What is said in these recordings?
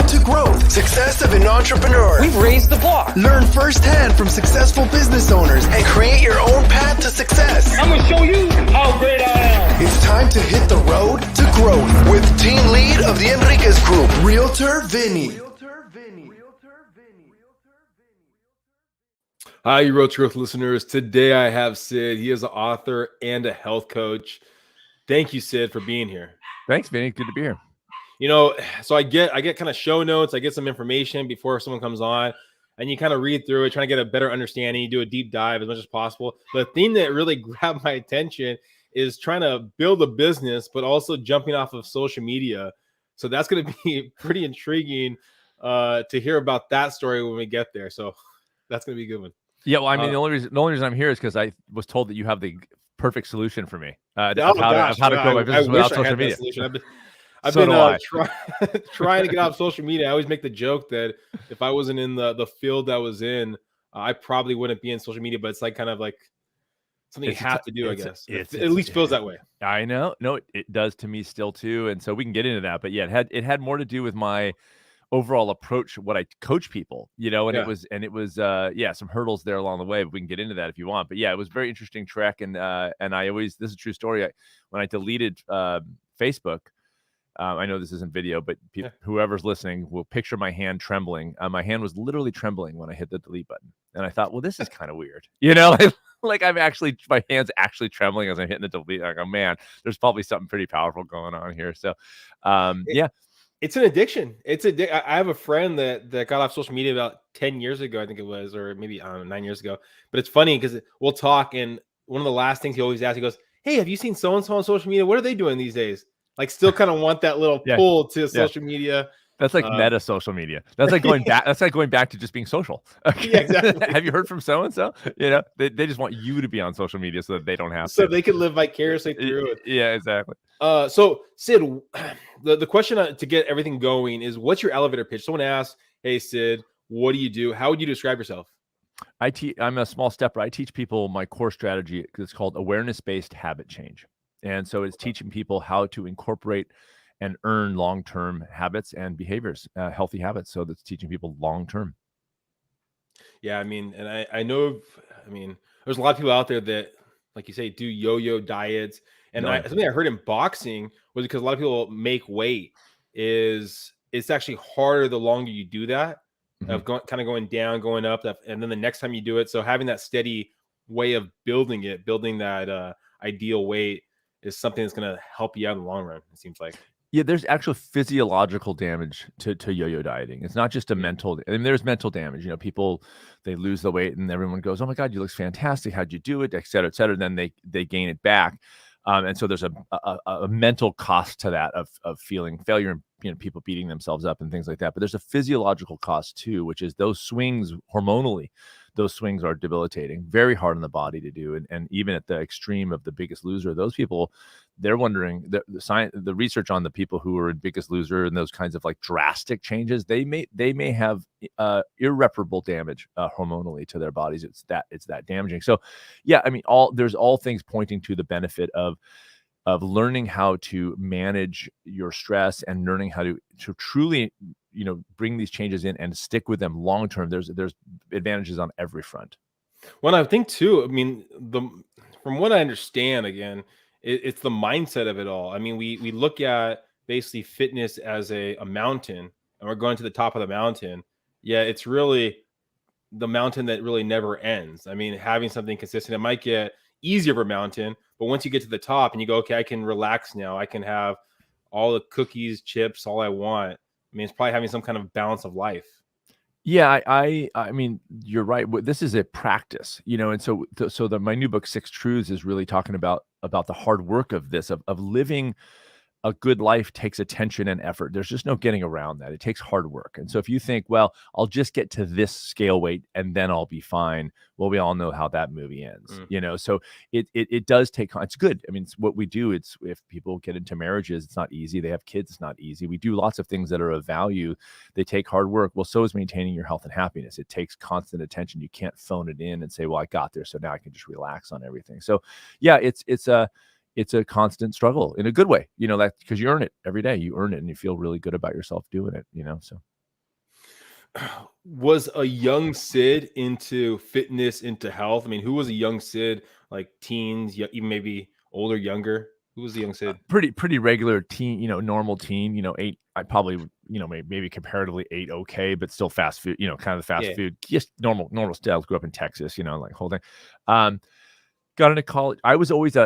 road to growth, success of an entrepreneur. We've raised the bar. Learn firsthand from successful business owners and create your own path to success. I'm going to show you how great I am. It's time to hit the road to growth with team lead of the Enriquez Group, Realtor Vinny. Hi, you Road to Growth listeners. Today I have Sid. He is an author and a health coach. Thank you, Sid, for being here. Thanks, Vinny. Good to be here. You know, so I get kind of show notes. I get some information before someone comes on, and you kind of read through it, trying to get a better understanding. You do a deep dive as much as possible. The thing that really grabbed my attention is trying to build a business, but also jumping off of social media. So that's going to be pretty intriguing to hear about that story when we get there. So that's going to be a good one. Yeah, well, I mean, the only reason I'm here is because I was told that you have the perfect solution for me of how to grow my business without social media. I've been trying to get off social media. I always make the joke that if I wasn't in the field I was in, I probably wouldn't be in social media. But it's like kind of like something you have to do, I guess. It at least feels that way. I know. No, it does to me still too. And so we can get into that. But yeah, it had more to do with my overall approach, what I coach people, you know, and it was some hurdles there along the way, but we can get into that if you want. But yeah, it was a very interesting trek. And I always, this is a true story. When I deleted Facebook, I know this isn't video, but whoever's listening will picture my hand trembling. My hand was literally trembling when I hit the delete button. And I thought, well, this is kind of weird, you know, like my hand's actually trembling as I'm hitting the delete. Like, oh man, there's probably something pretty powerful going on here. So yeah. It's an addiction. I have a friend that got off social media about 10 years ago, I think it was, or maybe 9 years ago. But it's funny because we'll talk, and one of the last things he always asks, he goes, "Hey, have you seen so-and-so on social media? What are they doing these days?" Like, still kind of want that little pull to social media. That's like meta social media. That's like going back. That's like going back to just being social. Okay. Yeah, exactly. Have you heard from so-and-so? You know, they just want you to be on social media so that they don't have to. So they can live vicariously through it. Yeah, exactly. So Sid, the question to get everything going is, what's your elevator pitch? Someone asks, "Hey Sid, what do you do? How would you describe yourself?" I'm a small stepper. I teach people my core strategy. It's called awareness-based habit change. And so it's teaching people how to incorporate and earn long-term habits and behaviors, healthy habits. So that's teaching people long-term. Yeah, I mean, and I know, there's a lot of people out there that, like you say, do yo-yo diets. And something I heard in boxing was because a lot of people make weight is it's actually harder the longer you do that, of kind of going down, going up, and then the next time you do it. So having that steady way of building that ideal weight is something that's going to help you out in the long run, it seems like. Yeah, there's actual physiological damage to yo-yo dieting. It's not just a mental, there's mental damage. You know, people, they lose the weight and everyone goes, "Oh my God, you look fantastic. How'd you do it?" Et cetera, et cetera. And then they gain it back. And so there's a mental cost to that of feeling failure and, you know, people beating themselves up and things like that. But there's a physiological cost too, which is those swings hormonally. Those swings are debilitating, very hard on the body to do. And even at the extreme of the Biggest Loser, those people, they're wondering, the research on the people who are in Biggest Loser and those kinds of like drastic changes, they may have irreparable damage hormonally to their bodies. It's that damaging. So yeah, I mean, there's all things pointing to the benefit of learning how to manage your stress and learning how to truly, you know, bring these changes in and stick with them long term. There's advantages on every front. Well, I think too, I mean, from what I understand, again, it's the mindset of it all. I mean, we look at basically fitness as a mountain, and we're going to the top of the mountain. Yeah, it's really the mountain that really never ends. I mean, having something consistent, it might get easier of a mountain, but once you get to the top and you go, okay, I can relax now. I can have all the cookies, chips, all I want. I mean, it's probably having some kind of balance of life. Yeah, I mean, you're right. This is a practice, you know, and so my new book, 6 Truths, is really talking about the hard work of this, of living a good life takes attention and effort. There's just no getting around that. It takes hard work. And so if you think, well, I'll just get to this scale weight and then I'll be fine. Well, we all know how that movie ends, you know? So it does take, it's good. I mean, it's what we do. It's, if people get into marriages, it's not easy. They have kids, it's not easy. We do lots of things that are of value. They take hard work. Well, so is maintaining your health and happiness. It takes constant attention. You can't phone it in and say, well, I got there, so now I can just relax on everything. So yeah, it's a constant struggle in a good way, you know, that because you earn it every day. You earn it and you feel really good about yourself doing it, you know, so. Was a young Sid into fitness, into health? I mean, who was a young Sid, like teens, even maybe older, younger? Who was the young Sid? Pretty regular teen, normal teen, ate. I probably, maybe comparatively ate okay, but still fast food, kind of the fast food, just normal styles. Grew up in Texas, like whole thing. Got into college. I was always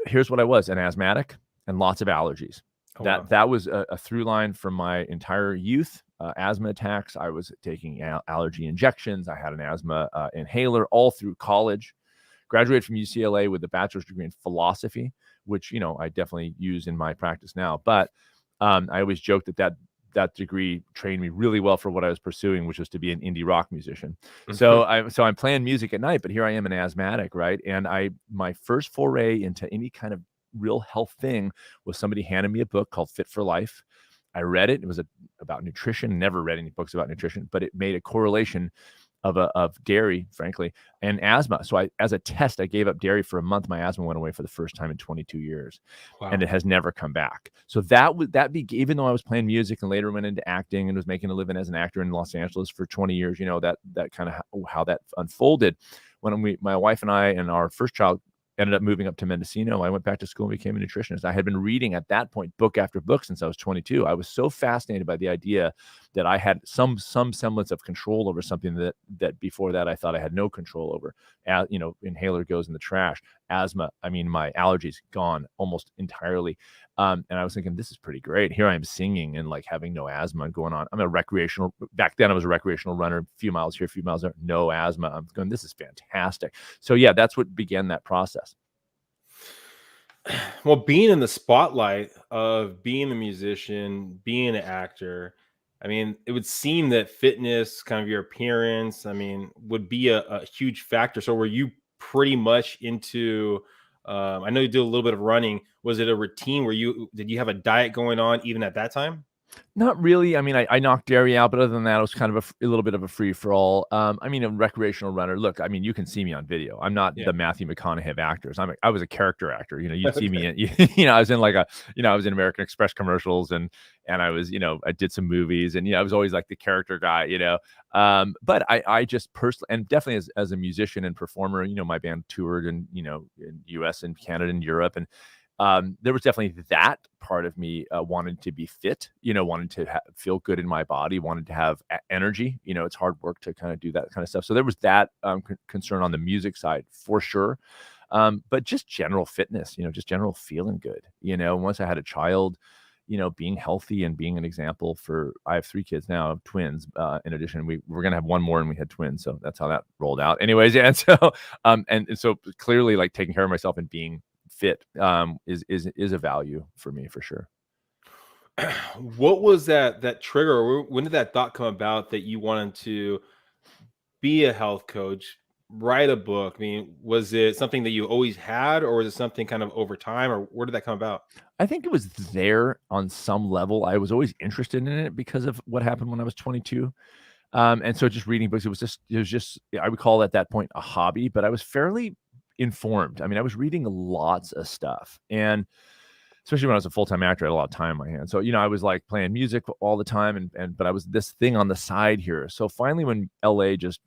here's what I was, an asthmatic and lots of allergies. Oh, wow. That was a through line from my entire youth. Asthma attacks. I was taking allergy injections. I had an asthma inhaler all through college. Graduated from UCLA with a bachelor's degree in philosophy, which I definitely use in my practice now. But I always joked that degree trained me really well for what I was pursuing, which was to be an indie rock musician. So I'm playing music at night, but here I am, an asthmatic, right? And my first foray into any kind of real health thing was somebody handed me a book called Fit for Life. I read it. It was about nutrition. Never read any books about nutrition, but it made a correlation of dairy, frankly, and asthma. So as a test, I gave up dairy for a month. My asthma went away for the first time in 22 years. Wow. And it has never come back. So even though I was playing music and later went into acting and was making a living as an actor in Los Angeles for 20 years, that kind of how that unfolded. When my wife and I and our first child ended up moving up to Mendocino, I went back to school and became a nutritionist. I had been reading at that point, book after book, since I was 22. I was so fascinated by the idea that I had some semblance of control over something that before that I thought I had no control over. Inhaler goes in the trash. Asthma, my allergies gone almost entirely. And I was thinking, this is pretty great. Here I am singing and like having no asthma going on. Back then I was a recreational runner, a few miles here, a few miles there, no asthma. I'm going, this is fantastic. So yeah, that's what began that process. Well, being in the spotlight of being a musician, being an actor, it would seem that fitness, kind of your appearance, would be a huge factor. So were you pretty much into, I know you do a little bit of running. Was it a routine did you have a diet going on even at that time? Not really. I knocked dairy out, but other than that, it was kind of a little bit of a free for all. A recreational runner. Look, you can see me on video. I'm not the Matthew McConaughey of actors. I was a character actor. You'd see me in, I was in I was in American Express commercials and I was, I did some movies and, I was always like the character guy, but I just personally, and definitely as a musician and performer, my band toured in US and Canada and Europe. And there was definitely that part of me wanted to be fit, wanted to feel good in my body, wanted to have energy. It's hard work to kind of do that kind of stuff. So there was that concern on the music side for sure. But just general fitness, just general feeling good. Once I had a child, being healthy and being an example I have 3 kids now, twins. In addition, we're going to have one more and we had twins. So that's how that rolled out anyways. And so, and so clearly like taking care of myself and being fit is a value for me for sure. What was that trigger? When did that thought come about that you wanted to be a health coach, write a book? Was it something that you always had, or was it something kind of over time, or where did that come about? I think it was there on some level. I was always interested in it because of what happened when I was 22. And so just reading books, it was just I would call it at that point a hobby, but I was fairly informed. I was reading lots of stuff, and especially when I was a full-time actor, I had a lot of time on my hands. So, I was like playing music all the time but I was this thing on the side here. So finally when LA just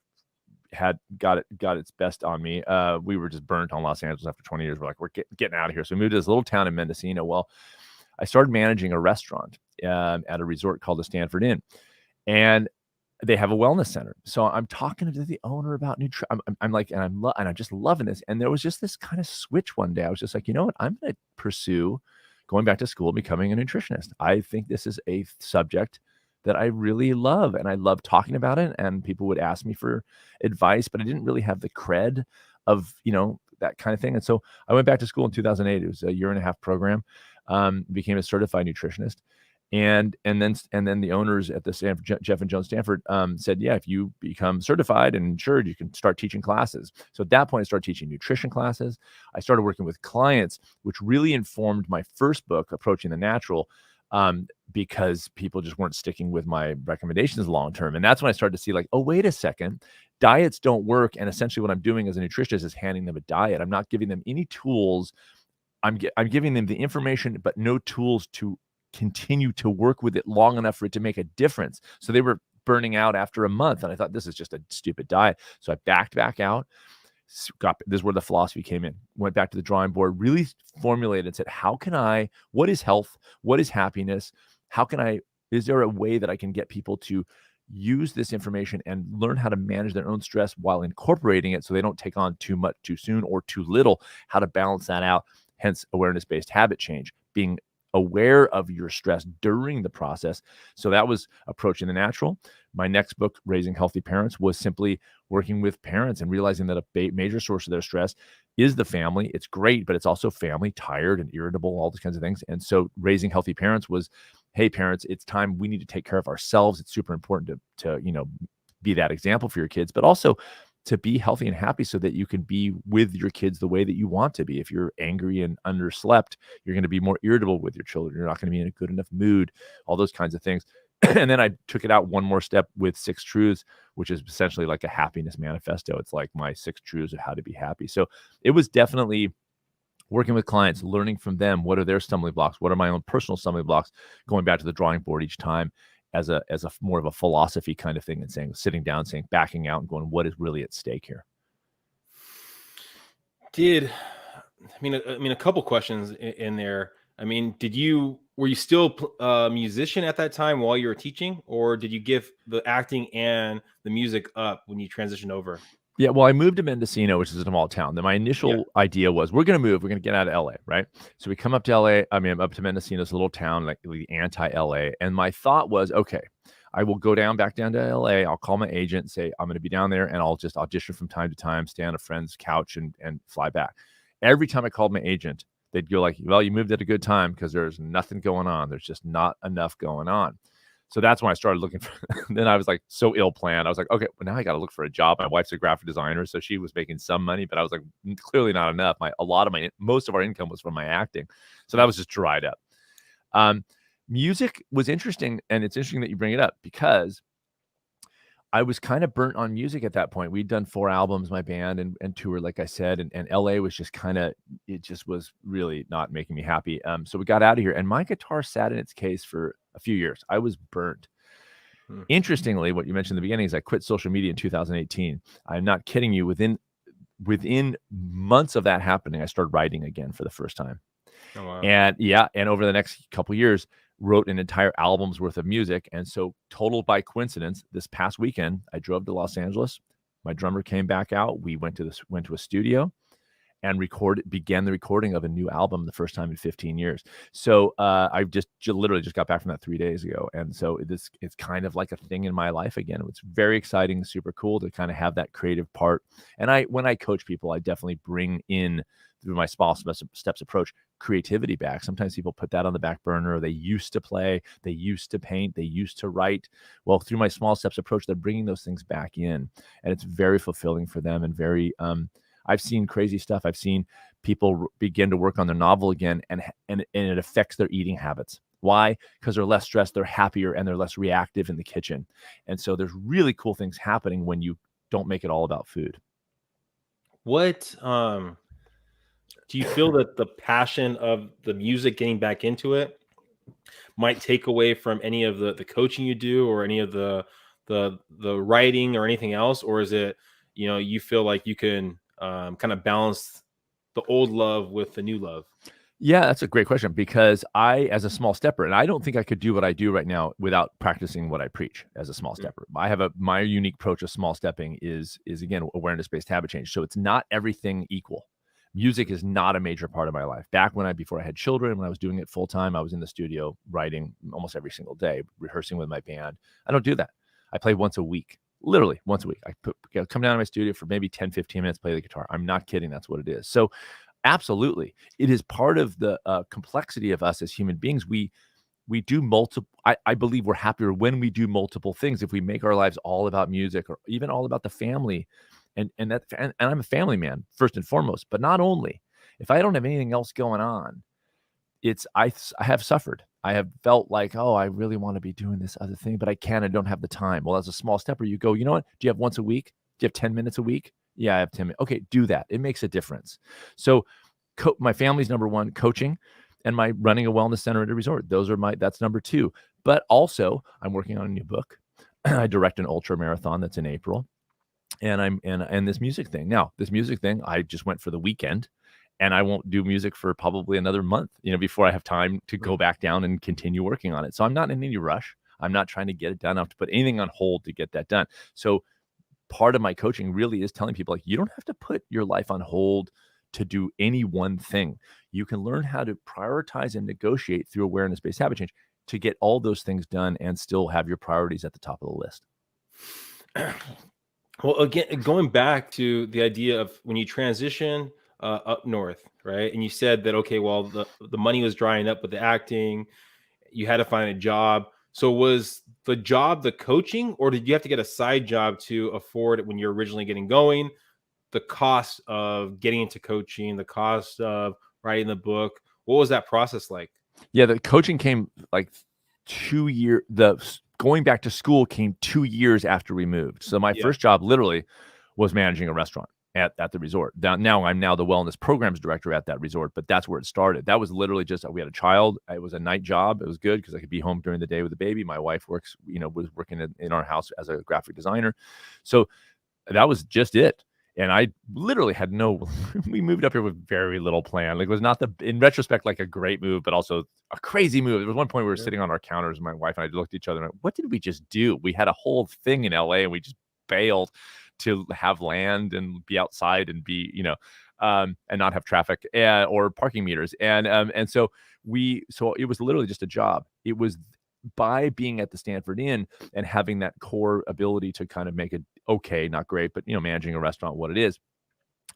got its best on me, we were just burnt on Los Angeles after 20 years. We're like, we're getting out of here. So we moved to this little town in Mendocino. Well, I started managing a restaurant at a resort called the Stanford Inn, and they have a wellness center. So I'm talking to the owner about nutrition. I'm like, and I'm just loving this. And there was just this kind of switch one day. I was just like, you know what? I'm going to pursue going back to school, becoming a nutritionist. I think this is a subject that I really love, and I love talking about it. And people would ask me for advice, but I didn't really have the cred of, that kind of thing. And so I went back to school in 2008. It was a 1.5-year program, became a certified nutritionist. And then the owners at the Stanford, Jeff and Joan Stanford, said, yeah, if you become certified and insured, you can start teaching classes. So at that point, I started teaching nutrition classes. I started working with clients, which really informed my first book, Approaching the Natural, because people just weren't sticking with my recommendations long-term. And that's when I started to see like, oh, wait a second, diets don't work. And essentially what I'm doing as a nutritionist is handing them a diet. I'm not giving them any tools. I'm giving them the information, but no tools to continue to work with it long enough for it to make a difference. So they were burning out after a month. And I thought, this is just a stupid diet. So I backed back out. This is where the philosophy came in. Went back to the drawing board, really formulated and said, what is health? What is happiness? Is there a way that I can get people to use this information and learn how to manage their own stress while incorporating it so they don't take on too much too soon or too little, how to balance that out, hence awareness-based habit change, being aware of your stress during the process. So that was approaching the natural. My next book, Raising Healthy Parents, was simply working with parents and realizing that a major source of their stress is the family. It's great, but it's also family, tired and irritable, all these kinds of things. And so Raising Healthy Parents was, hey, parents, it's time we need to take care of ourselves. It's super important to be that example for your kids, but also to be healthy and happy so that you can be with your kids the way that you want to be. If you're angry and underslept, you're going to be more irritable with your children. You're not going to be in a good enough mood, all those kinds of things. And then I took it out one more step with 6 Truths, which is essentially like a happiness manifesto. It's like my 6 truths of how to be happy. So it was definitely working with clients, learning from them. What are their stumbling blocks? What are my own personal stumbling blocks? Going back to the drawing board each time as a more of a philosophy kind of thing, and sitting down, backing out and going, what is really at stake here? A couple questions in there. Were you still a musician at that time while you were teaching, or did you give the acting and the music up when you transitioned over? Yeah, well, I moved to Mendocino, which is a small town. Then my initial idea was, we're going to move. We're going to get out of LA, right? So we come up to LA. Up to Mendocino, it's a little town, like the anti-LA. And my thought was, okay, I will go back down to LA. I'll call my agent and say, I'm going to be down there, and I'll just audition from time to time, stay on a friend's couch and fly back. Every time I called my agent, they'd go like, well, you moved at a good time because there's nothing going on. There's just not enough going on. So that's when I started looking for, then I was like so ill planned. I was like, okay, well, now I got to look for a job. My wife's a graphic designer, so she was making some money, but I was like, clearly not enough. Most of our income was from my acting. So that was just dried up. Music was interesting. And it's interesting that you bring it up because I was kind of burnt on music at that point. We'd done 4 albums, my band, and toured, like I said, and LA was just it just was really not making me happy. So we got out of here, and my guitar sat in its case for a few years. I was burnt. Interestingly, what you mentioned in the beginning is I quit social media in 2018. I'm not kidding you. Within months of that happening, I started writing again for the first time. Oh, wow. And over the next couple of years, wrote an entire album's worth of music. And so, total by coincidence, this past weekend, I drove to Los Angeles. My drummer came back out. We went to a studio and began the recording of a new album, the first time in 15 years. So I literally just got back from that 3 days ago. And so it's kind of like a thing in my life again. It's very exciting, super cool to kind of have that creative part. And when I coach people, I definitely bring in, through my small steps approach, creativity back. Sometimes people put that on the back burner, or they used to play, they used to paint, they used to write. Well, through my small steps approach, they're bringing those things back in, and it's very fulfilling for them and very, I've seen crazy stuff. I've seen people begin to work on their novel again, and it affects their eating habits. Why? Because they're less stressed, they're happier, and they're less reactive in the kitchen. And so there's really cool things happening when you don't make it all about food. What do you feel that the passion of the music getting back into it might take away from any of the coaching you do, or any of the writing or anything else? Or is it, you feel like you can kind of balance the old love with the new love? Yeah, that's a great question, because as a small stepper, and I don't think I could do what I do right now without practicing what I preach as a small stepper. I have my unique approach of small stepping is again, awareness-based habit change. So it's not everything equal. Music is not a major part of my life. Back before I had children, when I was doing it full time, I was in the studio writing almost every single day, rehearsing with my band. I don't do that. I play once a week, literally once a week. I come down to my studio for maybe 10, 15 minutes, play the guitar. I'm not kidding. That's what it is. So absolutely, it is part of the complexity of us as human beings. We do multiple. I believe we're happier when we do multiple things. If we make our lives all about music, or even all about the family, and I'm a family man first and foremost. But not only, if I don't have anything else going on, I have suffered. I have felt like, oh, I really want to be doing this other thing, but I don't have the time. Well, as a small stepper, you go, you know what? Do you have once a week? Do you have 10 minutes a week? Yeah, I have 10 minutes. Okay, do that. It makes a difference. So my family's number one, coaching, and my running a wellness center at a resort. That's number 2. But also, I'm working on a new book. I direct an ultramarathon that's in April, and this music thing. Now, this music thing, I just went for the weekend, and I won't do music for probably another month, before I have time to go back down and continue working on it. So I'm not in any rush. I'm not trying to get it done. I have to put anything on hold to get that done. So part of my coaching really is telling people, like, you don't have to put your life on hold to do any one thing. You can learn how to prioritize and negotiate through awareness-based habit change to get all those things done and still have your priorities at the top of the list. Well, again, going back to the idea of when you transition up north, right? And you said that, okay, well, the money was drying up with the acting. You had to find a job. So was the job the coaching, or did you have to get a side job to afford it when you're originally getting going? The cost of getting into coaching, the cost of writing the book, what was that process like? Yeah, the coaching came like 2 years. Going back to school came 2 years after we moved. So my first job literally was managing a restaurant at the resort. Now I'm the wellness programs director at that resort, but that's where it started. That was literally just, we had a child. It was a night job. It was good because I could be home during the day with the baby. My wife was working in our house as a graphic designer. So that was just it. And I literally had we moved up here with very little plan. Like, it was not in retrospect, like a great move, but also a crazy move. There was one point we were sitting on our counters, and my wife and I looked at each other and went, what did we just do? We had a whole thing in LA and we just bailed to have land and be outside and be, and not have traffic or parking meters. And so it was literally just a job. It was by being at the Stanford Inn and having that core ability to kind of make it okay, not great, but managing a restaurant, what it is.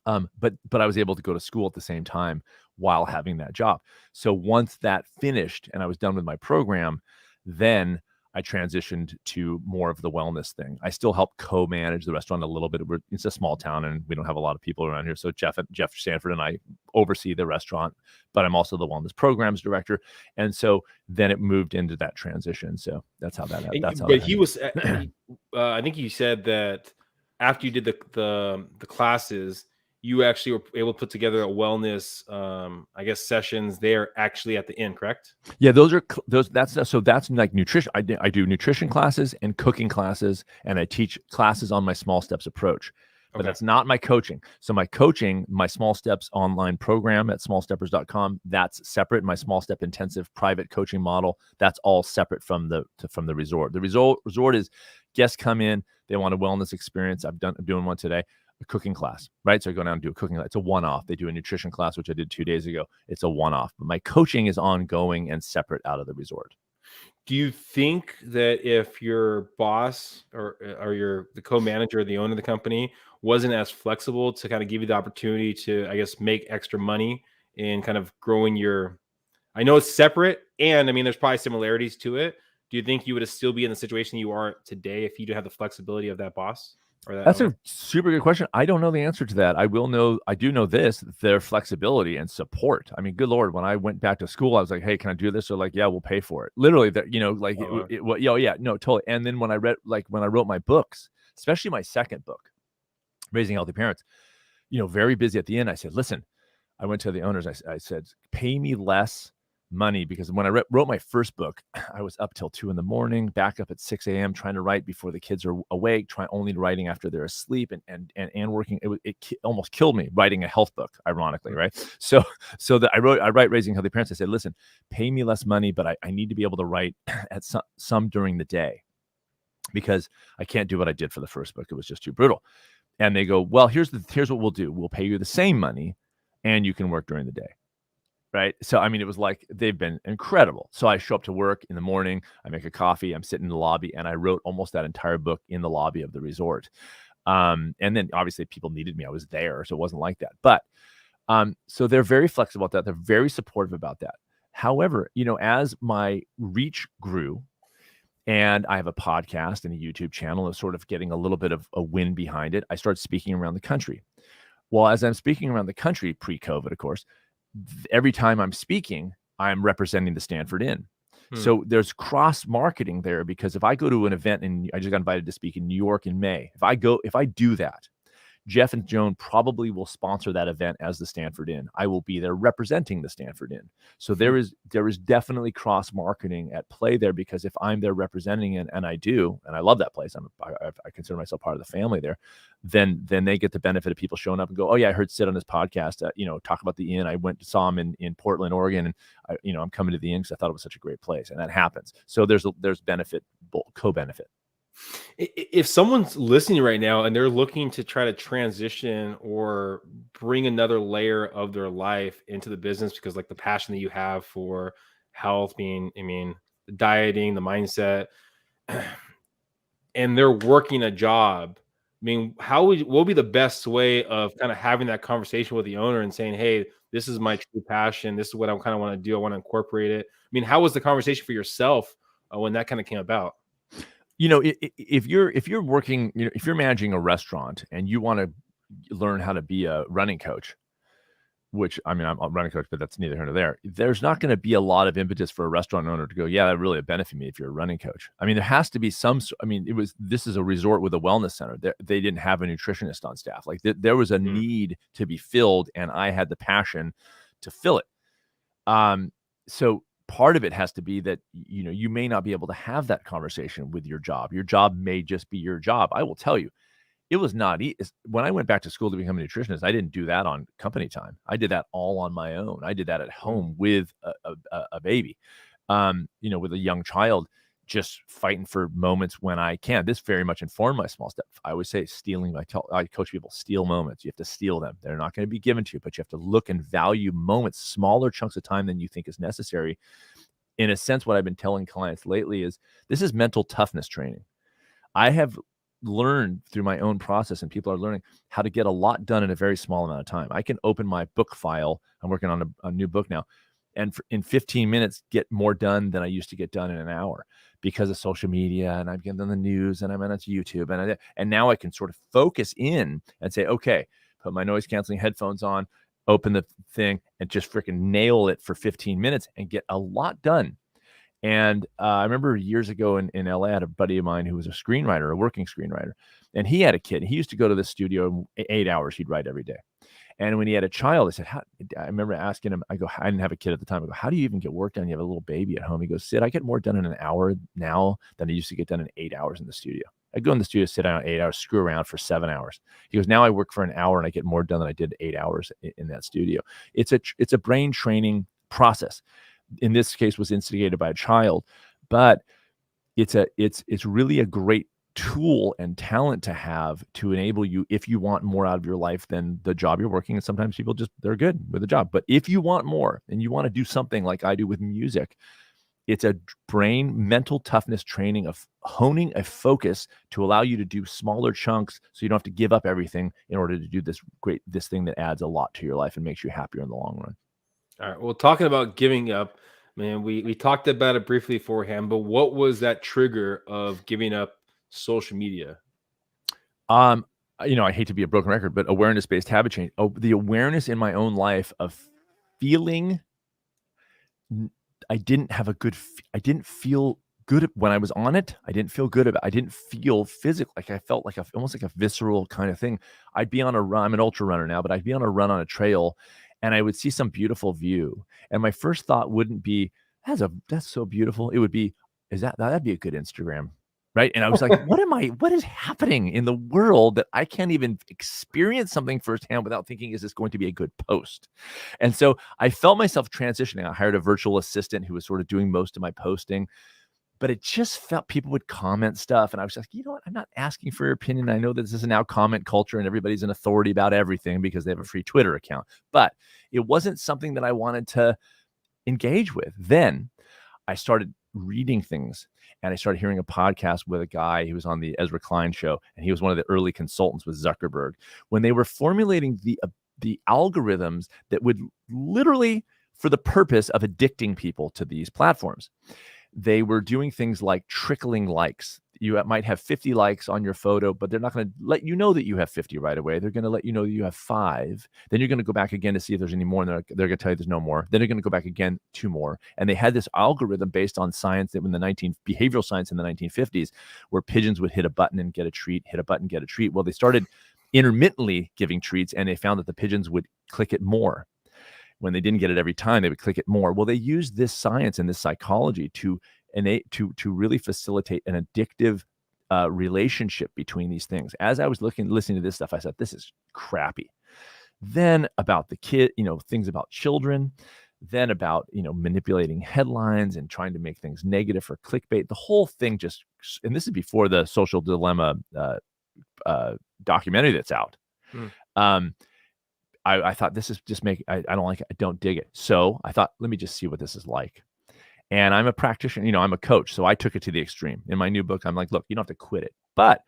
But I was able to go to school at the same time while having that job. So once that finished and I was done with my program, then I transitioned to more of the wellness thing. I still help co-manage the restaurant a little bit. It's a small town and we don't have a lot of people around here. So Jeff Stanford and I oversee the restaurant, but I'm also the wellness programs director. And so then it moved into that transition. So that's how that happened. But he was, I think you said that after you did the classes, you actually were able to put together a wellness, sessions there actually at the inn, correct? Yeah, that's like nutrition. I do nutrition classes and cooking classes, and I teach classes on my small steps approach. But that's not my coaching. So my coaching, my small steps online program at smallsteppers.com, that's separate. My small step intensive private coaching model, that's all separate from the resort. The resort is guests come in, they want a wellness experience. I'm doing one today. A cooking class, right? So I go down and do a cooking class. It's a one-off. They do a nutrition class, which I did 2 days ago. It's a one-off. But my coaching is ongoing and separate out of the resort. Do you think that if your boss or the co-manager, the owner of the company wasn't as flexible to kind of give you the opportunity to, make extra money in kind of growing I know it's separate, and there's probably similarities to it. Do you think you would still be in the situation you are today if you do have the flexibility of that boss? That's a super good question. I don't know the answer to that. I do know this, their flexibility and support. I mean, good Lord, when I went back to school, I was like, hey, can I do this? They're like, yeah, we'll pay for it. Literally, totally. And then when I wrote my books, especially my second book, Raising Healthy Parents, very busy at the end. I said, listen, I went to the owners. I said, pay me less money, because when I wrote my first book, I was up till 2 a.m, back up at 6 a.m. trying to write before the kids are awake, only writing after they're asleep, and working. It almost killed me writing a health book, ironically, right? So that I write Raising Healthy Parents. I said, listen, pay me less money, but I need to be able to write at some during the day, because I can't do what I did for the first book. It was just too brutal. And they go, well, here's what we'll do. We'll pay you the same money, and you can work during the day. Right. So, it was like, they've been incredible. So I show up to work in the morning, I make a coffee, I'm sitting in the lobby, and I wrote almost that entire book in the lobby of the resort. And then obviously people needed me. I was there. So it wasn't like that. But so they're very flexible about that. They're very supportive about that. However, as my reach grew, and I have a podcast and a YouTube channel, and sort of getting a little bit of a wind behind it, I started speaking around the country. Well, as I'm speaking around the country, pre-COVID, of course, every time I'm speaking, I'm representing the Stanford Inn. So there's cross marketing there, because if I go to an event, and I just got invited to speak in New York in May, if I do that, Jeff and Joan probably will sponsor that event as the Stanford Inn. I will be there representing the Stanford Inn. So there is definitely cross marketing at play there, because if I'm there representing it, and I do, and I love that place, I consider myself part of the family there, then they get the benefit of people showing up and go, oh yeah, I heard Sid on his podcast, talk about the Inn. I saw him in Portland, Oregon, and I'm coming to the Inn because I thought it was such a great place, and that happens. So there's benefit, co-benefit. If someone's listening right now and they're looking to try to transition or bring another layer of their life into the business, because like the passion that you have for health, the dieting, the mindset, and they're working a job, what would be the best way of kind of having that conversation with the owner and saying, hey, this is my true passion. This is what I kind of want to do. I want to incorporate it. How was the conversation for yourself when that kind of came about? If you're working, if you're managing a restaurant and you want to learn how to be a running coach, which I'm a running coach, but that's neither here nor there. There's not going to be a lot of impetus for a restaurant owner to go, yeah, that really benefit me if you're a running coach. There has to be this is a resort with a wellness center. They didn't have a nutritionist on staff. Like there was a need to be filled, and I had the passion to fill it. So part of it has to be that, you may not be able to have that conversation with your job. Your job may just be your job. I will tell you, it was not easy. When I went back to school to become a nutritionist, I didn't do that on company time. I did that all on my own. I did that at home with a baby, with a young child, just fighting for moments when I can. This very much informed my small step. I always say I coach people, steal moments. You have to steal them. They're not going to be given to you, but you have to look and value moments, smaller chunks of time than you think is necessary. In a sense, what I've been telling clients lately is this is mental toughness training. I have learned through my own process, and people are learning how to get a lot done in a very small amount of time. I can open my book file. I'm working on a new book now, and in 15 minutes get more done than I used to get done in an hour because of social media, and I've getting on the news, and I'm on YouTube, and now I can sort of focus in and say, okay, put my noise canceling headphones on, open the thing, and just freaking nail it for 15 minutes and get a lot done. And I remember years ago in LA, I had a buddy of mine who was a working screenwriter, and he had a kid. He used to go to the studio 8 hours. He'd write every day. And when he had a child, I said, I remember asking him, I didn't have a kid at the time. I go, how do you even get work done? You have a little baby at home. He goes, Sid, I get more done in an hour now than I used to get done in 8 hours in the studio. I go in the studio, sit down 8 hours, screw around for 7 hours. He goes, now I work for an hour and I get more done than I did 8 hours in that studio. It's a brain training process. In this case, was instigated by a child, but it's really a great tool and talent to have to enable you if you want more out of your life than the job you're working. And sometimes people they're good with the job, but if you want more and you want to do something like I do with music, it's a mental toughness training of honing a focus to allow you to do smaller chunks so you don't have to give up everything in order to do this thing that adds a lot to your life and makes you happier in the long run. All right. Well, talking about giving up, man, we talked about it briefly beforehand, but what was that trigger of giving up social media? I hate to be a broken record, but awareness-based habit change. The awareness in my own life of feeling I didn't feel good when I was on it. I didn't feel good about it. I didn't feel physical. Like I felt like almost like a visceral kind of thing. I'd be on a run. I'm an ultra runner now, but I'd be on a run on a trail and I would see some beautiful view. And my first thought wouldn't be, that's so beautiful. It would be, that'd be a good Instagram. Right. And I was like, what is happening in the world that I can't even experience something firsthand without thinking, is this going to be a good post? And so I felt myself transitioning. I hired a virtual assistant who was sort of doing most of my posting, but it just felt people would comment stuff. And I was like, you know what? I'm not asking for your opinion. I know that this is now comment culture and everybody's an authority about everything because they have a free Twitter account, but it wasn't something that I wanted to engage with. Then I started reading things. And I started hearing a podcast with a guy who was on the Ezra Klein show, and he was one of the early consultants with Zuckerberg when they were formulating the algorithms that would literally, for the purpose of addicting people to these platforms, they were doing things like trickling likes. you might have 50 likes on your photo, but they're not going to let you know that you have 50 right away. They're going to let you know that you have 5. Then you're going to go back again to see if there's any more, and they're going to tell you there's no more. Then they're going to go back again, 2 more. And they had this algorithm based on science that behavioral science in the 1950s, where pigeons would hit a button and get a treat, hit a button, get a treat. Well, they started intermittently giving treats, and they found that the pigeons would click it more. When they didn't get it every time, they would click it more. Well, they used this science and this psychology to really facilitate an addictive relationship between these things. As I was listening to this stuff, I said, this is crappy. Then about the kid, things about children, then about, manipulating headlines and trying to make things negative for clickbait. The whole thing and this is before the Social Dilemma documentary that's out. I thought this is just I don't like it. I don't dig it. So I thought, let me just see what this is like. And I'm a practitioner, I'm a coach. So I took it to the extreme. In my new book, I'm like, look, you don't have to quit it, but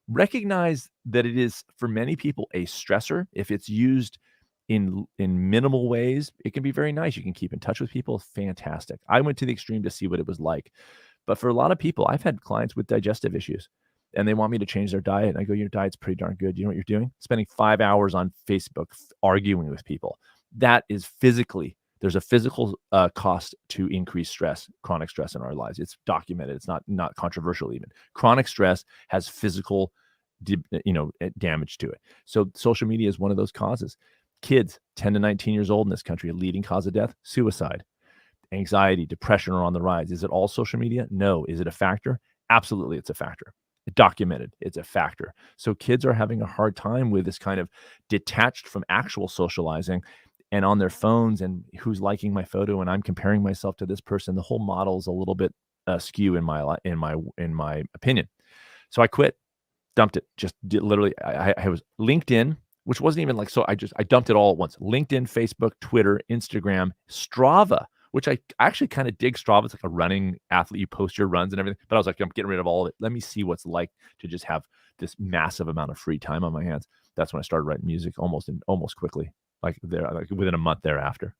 recognize that it is for many people a stressor. If it's used in minimal ways, it can be very nice. You can keep in touch with people. Fantastic. I went to the extreme to see what it was like. But for a lot of people, I've had clients with digestive issues, and they want me to change their diet. And I go, your diet's pretty darn good. You know what you're doing? Spending 5 hours on Facebook arguing with people. That is there's a physical cost to increased stress, chronic stress in our lives. It's documented. It's not controversial even. Chronic stress has physical damage to it. So social media is one of those causes. Kids 10 to 19 years old in this country, a leading cause of death, suicide, anxiety, depression are on the rise. Is it all social media? No. Is it a factor? Absolutely, it's a factor. Documented, it's a factor. So kids are having a hard time with this kind of detached from actual socializing and on their phones, and who's liking my photo, and I'm comparing myself to this person. The whole model is a little bit askew in my opinion. So I quit, dumped it. Just literally, I was LinkedIn, which wasn't even like, so I dumped it all at once. LinkedIn, Facebook, Twitter, Instagram, Strava, which I actually kind of dig. Strava. It's like a running athlete. You post your runs and everything. But I was like, I'm getting rid of all of it. Let me see what's like to just have this massive amount of free time on my hands. That's when I started writing music almost quickly, like within a month thereafter.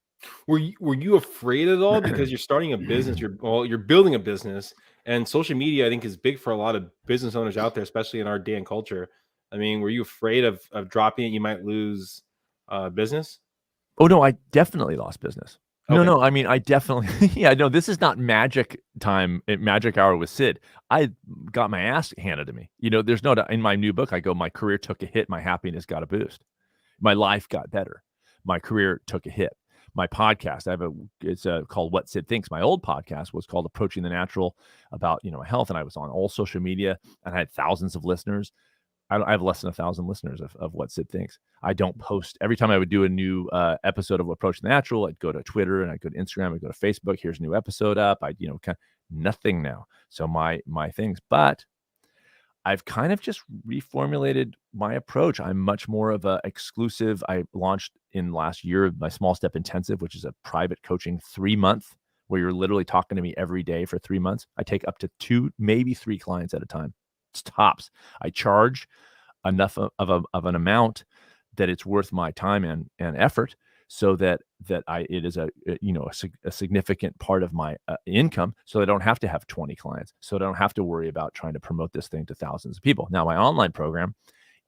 Were you afraid at all, because you're starting a business? You're building a business, and social media, I think, is big for a lot of business owners out there, especially in our day and culture. I mean, were you afraid of dropping it? You might lose business. Oh no, I definitely lost business. Okay. No, I mean, I definitely, this is not magic hour with Sid. I got my ass handed to me. There's no doubt. In my new book, I go, my career took a hit. My happiness got a boost. My life got better. My career took a hit. My podcast, it's called What Sid Thinks. My old podcast was called Approaching the Natural, about, health. And I was on all social media, and I had thousands of listeners. I have less than 1,000 listeners of What Sid Thinks. I don't post. Every time I would do a new episode of Approach the Natural, I'd go to Twitter and I'd go to Instagram, I'd go to Facebook. Here's a new episode up. Kind of nothing now. So my things, but I've kind of just reformulated my approach. I'm much more of a exclusive. I launched in last year my Small Step Intensive, which is a private coaching 3-month where you're literally talking to me every day for 3 months. I take up to 2, maybe 3 clients at a time. It's tops. I charge enough of an amount that it's worth my time and effort, so that it is a significant part of my income, so I don't have to have 20 clients, so I don't have to worry about trying to promote this thing to thousands of people. Now, my online program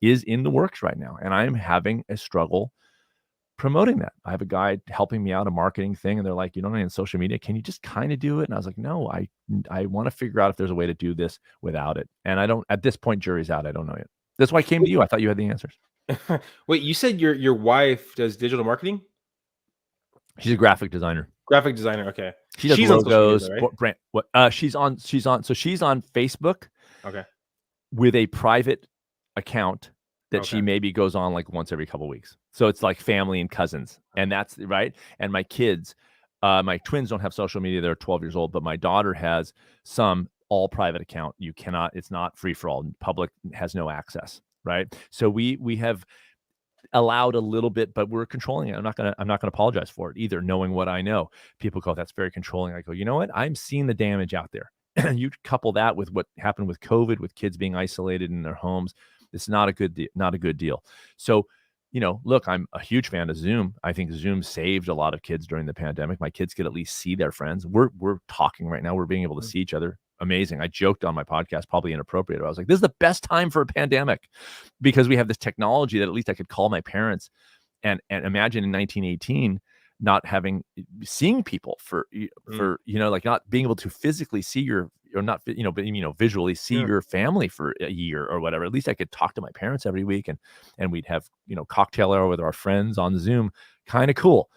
is in the works right now, and I'm having a struggle promoting that. I have a guy helping me out, a marketing thing, and they're like, you don't need social media. Can you just kind of do it? And I was like, no, I want to figure out if there's a way to do this without it. And I don't, at this point, jury's out. I don't know yet. That's why I came to you. I thought you had the answers. Wait, you said your wife does digital marketing? She's a graphic designer. Graphic designer. Okay. She's logos, media, right? brand. She's on Facebook. Okay. With a private account that Okay. she maybe goes on like once every couple of weeks. So it's like family and cousins, and that's right. And my kids, my twins don't have social media. They're 12 years old, but my daughter has some all private account. You cannot, it's not free for all. Public has no access. Right. So we have allowed a little bit, but we're controlling it. I'm not gonna apologize for it either. Knowing what I know, people go, that's very controlling. I go, you know what? I'm seeing the damage out there. You couple that with what happened with COVID, with kids being isolated in their homes. It's not a good deal. So, look, I'm a huge fan of Zoom. I think Zoom saved a lot of kids during the pandemic. My kids could at least see their friends. We're talking right now. We're being able to see each other amazing. I joked on my podcast, probably inappropriate. I was like, this is the best time for a pandemic because we have this technology that at least I could call my parents and imagine in 1918 not seeing people for like not being able to physically see visually see your family for a year or whatever. At least I could talk to my parents every week and we'd have, cocktail hour with our friends on Zoom. Kind of cool.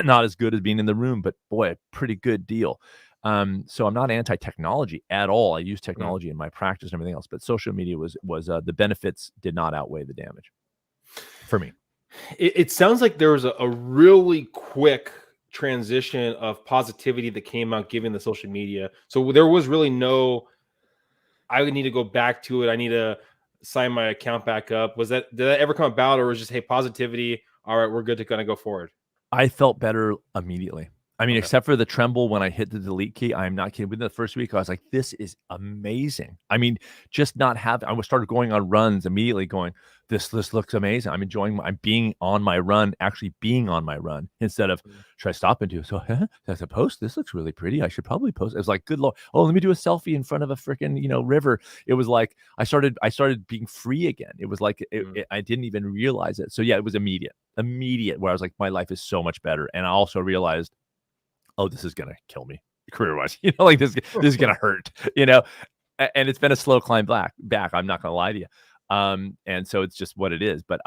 Not as good as being in the room, but boy, a pretty good deal. So I'm not anti-technology at all. I use technology in my practice and everything else, but social media was the benefits did not outweigh the damage for me. It sounds like there was a really quick transition of positivity that came out given the social media. So there was really I would need to go back to it. I need to sign my account back up. Did that ever come about, or was it just, hey, positivity, all right, we're good to kind of go forward? I felt better immediately. I mean, except for the tremble when I hit the delete key, I'm not kidding. Within the first week, I was like, this is amazing. I mean, just not having, I started going on runs immediately going, this looks amazing. I'm enjoying, I'm being on my run, actually being on my run instead of, should I stop and do, so that's a post? This looks really pretty. I should probably post. It was like, good Lord. Oh, let me do a selfie in front of a freaking, river. It was like, I started being free again. It was like, I didn't even realize it. So yeah, it was immediate where I was like, my life is so much better. And I also realized, oh, this is going to kill me career-wise. Like this is going to hurt, and it's been a slow climb back. I'm not going to lie to you. And so it's just what it is. But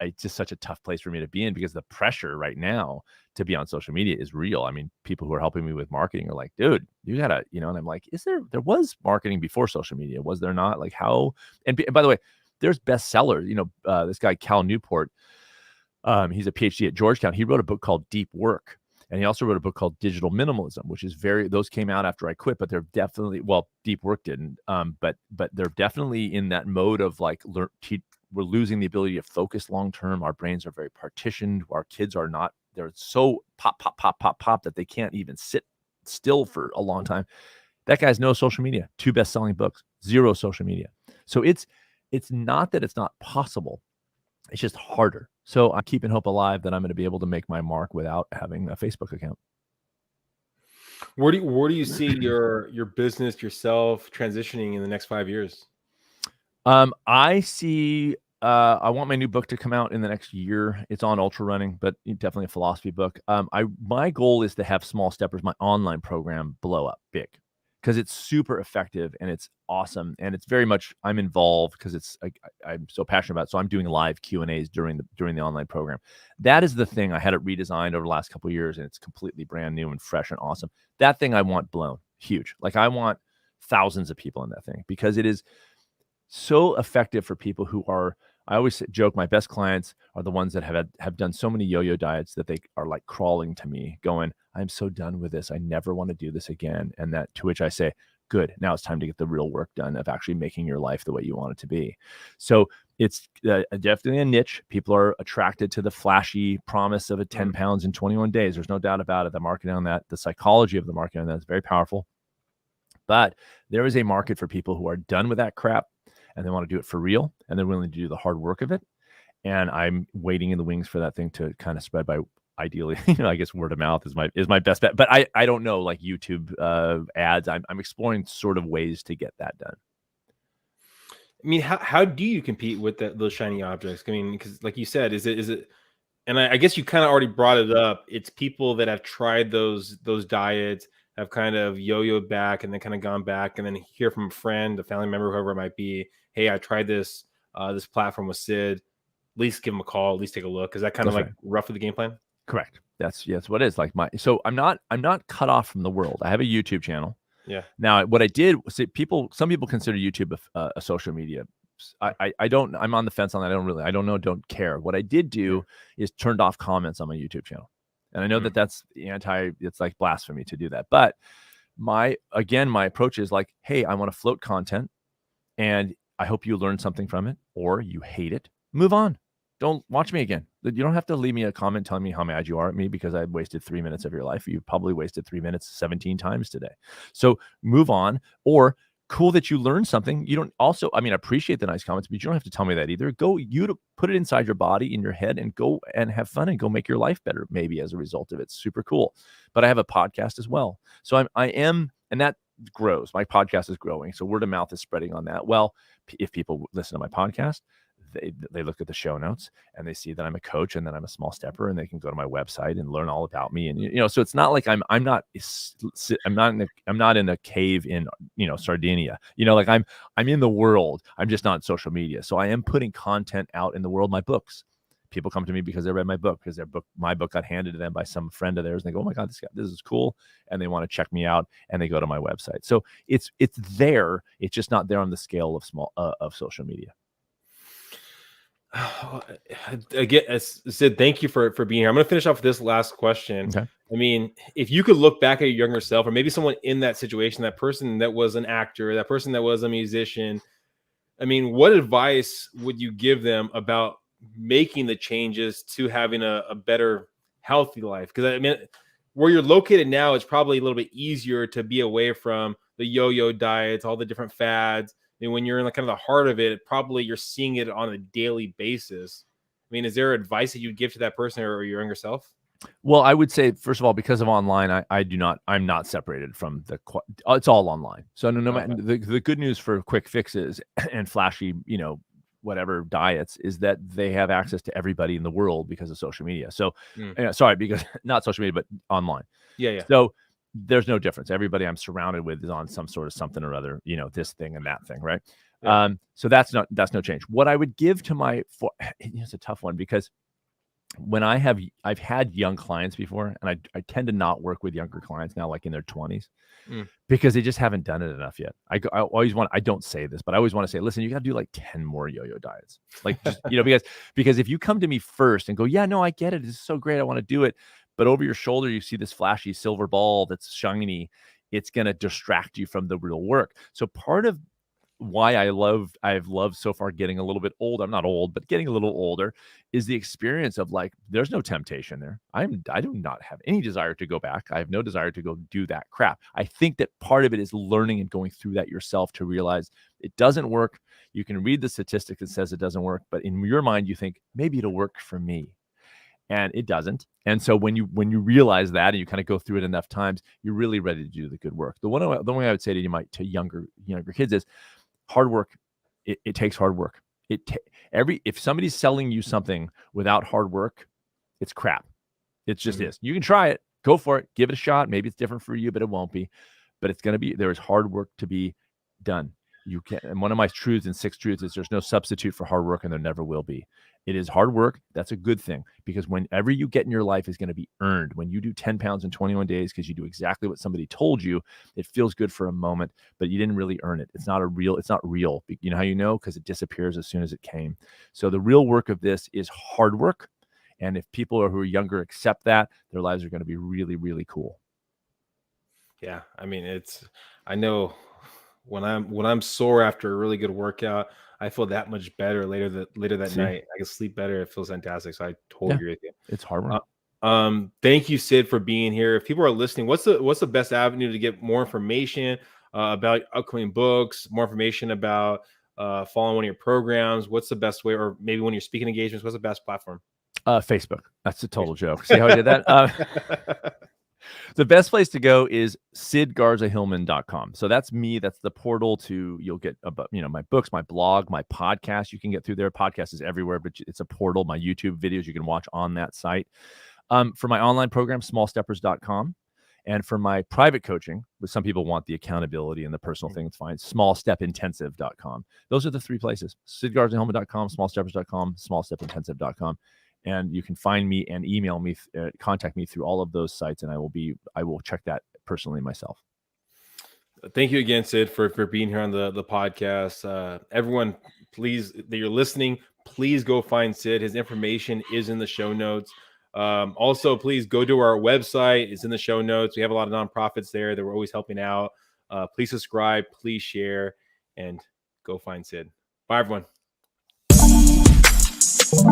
it's just such a tough place for me to be in because the pressure right now to be on social media is real. I mean, people who are helping me with marketing are like, dude, you gotta, and I'm like, there was marketing before social media. Was there not? Like how, and by the way, there's bestsellers, this guy, Cal Newport, he's a PhD at Georgetown. He wrote a book called Deep Work. And he also wrote a book called Digital Minimalism, which is those came out after I quit, but they're definitely, Deep Work didn't, but they're definitely in that mode of like, we're losing the ability to focus long-term. Our brains are very partitioned. Our kids are not, they're so pop that they can't even sit still for a long time. That guy's no social media, 2 best-selling books, 0 social media. So it's not that it's not possible. It's just harder. So I'm keeping hope alive that I'm going to be able to make my mark without having a Facebook account. Where do you see your business, yourself transitioning in the next 5 years? I see. I want my new book to come out in the next year. It's on ultra running, but definitely a philosophy book. My goal is to have Small Steppers, my online program, blow up big. Because it's super effective and it's awesome and it's very much I'm involved because I'm so passionate about it. So I'm doing live Q&As during the online program. That is the thing. I had it redesigned over the last couple of years and it's completely brand new and fresh and awesome. That thing I want blown huge. Like I want thousands of people in that thing because it is so effective for people who are. I always joke my best clients are the ones that have done so many yo-yo diets that they are like crawling to me going, I'm so done with this. I never want to do this again. And that to which I say, good, now it's time to get the real work done of actually making your life the way you want it to be. So it's definitely a niche. People are attracted to the flashy promise of a 10 pounds in 21 days. There's no doubt about it. The marketing on that, the psychology of the marketing on that is very powerful. But there is a market for people who are done with that crap and they want to do it for real, and they're willing to do the hard work of it. And I'm waiting in the wings for that thing to kind of spread by ideally, I guess word of mouth is my best bet. But I don't know, like YouTube ads. I'm exploring sort of ways to get that done. I mean, how do you compete with those shiny objects? I mean, because like you said, is it? And I guess you kind of already brought it up. It's people that have tried those diets, have kind of yo-yoed back and then kind of gone back and then hear from a friend, a family member, whoever it might be. Hey, I tried this platform with Sid. At least give him a call. At least take a look. Is that kind of like roughly the game plan? Correct. That's what it is. Like so I'm not cut off from the world. I have a YouTube channel. Yeah. Now what I did was some people consider YouTube a social media. I don't. I'm on the fence on that. I don't know. Don't care. What I did do is turned off comments on my YouTube channel. And I know that that's it's like blasphemy to do that. But my approach is like, hey, I want to float content and I hope you learn something from it or you hate it. Move on. Don't watch me again. You don't have to leave me a comment telling me how mad you are at me because I wasted 3 minutes of your life. You probably wasted 3 minutes 17 times today. So move on. Or cool that you learned something. You don't also, I appreciate the nice comments, but you don't have to tell me that either. To put it inside your body, in your head, and go and have fun and go make your life better, maybe as a result of it. Super cool. But I have a podcast as well. So I am, and that grows. My podcast is growing. So word of mouth is spreading on that. Well, if people listen to my podcast, they look at the show notes and they see that I'm a coach and that I'm a small stepper, and they can go to my website and learn all about me. And so it's not like I'm not in a cave in Sardinia. Like I'm in the world. I'm just not on social media. So I am putting content out in the world. My books. People come to me because they read my book, because my book got handed to them by some friend of theirs, and they go, "Oh my God, this is cool," and they want to check me out, and they go to my website. So it's there. It's just not there on the scale of social media. Again, Sid, thank you for being here. I'm going to finish off with this last question. Okay. I mean, if you could look back at your younger self, or maybe someone in that situation, that person that was an actor, that person that was a musician, I mean, what advice would you give them about making the changes to having a better, healthy life? Because I mean, where you're located now, it's probably a little bit easier to be away from the yo-yo diets, all the different fads. I mean, when you're in kind of the heart of it, probably you're seeing it on a daily basis. I mean, is there advice that you'd give to that person or your younger self? Well, I would say, first of all, because of online, I'm not separated from it's all online. So no matter the good news for quick fixes and flashy, whatever diets, is that they have access to everybody in the world because of social media. So because not social media, but online. Yeah. So there's no difference. Everybody I'm surrounded with is on some sort of something or other, this thing and that thing. Right. Yeah. So that's no change. What I would give to it's a tough one, because when I've had young clients before, and I tend to not work with younger clients now, like in their 20s, because they just haven't done it enough yet. I don't say this, but I always want to say, listen, you got to do like 10 more yo-yo diets. Like, just, because if you come to me first and go, yeah, no, I get it. This is so great. I want to do it. But over your shoulder, you see this flashy silver ball that's shiny. It's going to distract you from the real work. So part of why I've loved so far getting a little bit older, I'm not old, but getting a little older, is the experience of like, there's no temptation there. I do not have any desire to go back. I have no desire to go do that crap. I think that part of it is learning and going through that yourself to realize it doesn't work. You can read the statistic that says it doesn't work, but in your mind, you think maybe it'll work for me. And it doesn't. And so when you realize that and you kind of go through it enough times, you're really ready to do the good work. The one way I would say to younger kids is hard work. It takes hard work. If somebody's selling you something without hard work, it's crap. It just is. You can try it, go for it, give it a shot. Maybe it's different for you, but it won't be. But it's going to be, there is hard work to be done. You can, and one of my truths in 6 Truths is there's no substitute for hard work, and there never will be. It is hard work. That's a good thing, because whenever you get in your life is going to be earned. When you do 10 pounds in 21 days because you do exactly what somebody told you, it feels good for a moment, but you didn't really earn it. It's not real. You know how you know? Because it disappears as soon as it came. So the real work of this is hard work. And if people who are younger accept that, their lives are going to be really, really cool. Yeah. I mean, I know when I'm sore after a really good workout, I feel that much better later that night. I can sleep better. It feels fantastic. So I totally agree with you. It's hard work. Thank you, Sid, for being here. If people are listening, what's the best avenue to get more information about upcoming books, more information about following one of your programs? What's the best way, or maybe when you're speaking engagements, what's the best platform? Facebook. That's a total joke. See how I did that? The best place to go is sidgarzahillman.com. So that's me. That's the portal you'll get about, my books, my blog, my podcast. You can get through there. Podcast is everywhere, but it's a portal. My YouTube videos you can watch on that site. For my online program, smallsteppers.com. And for my private coaching, which some people want the accountability and the personal thing, it's fine, smallstepintensive.com. Those are the 3 places: sidgarzahillman.com, smallsteppers.com, smallstepintensive.com. And you can find me and email me, contact me through all of those sites, and I will check that personally myself. Thank you again, Sid, for being here on the podcast. Everyone, please, that you're listening, please go find Sid. His information is in the show notes. Also, please go to our website. It's in the show notes. We have a lot of nonprofits there that we're always helping out. Please subscribe, please share, and go find Sid. Bye, everyone.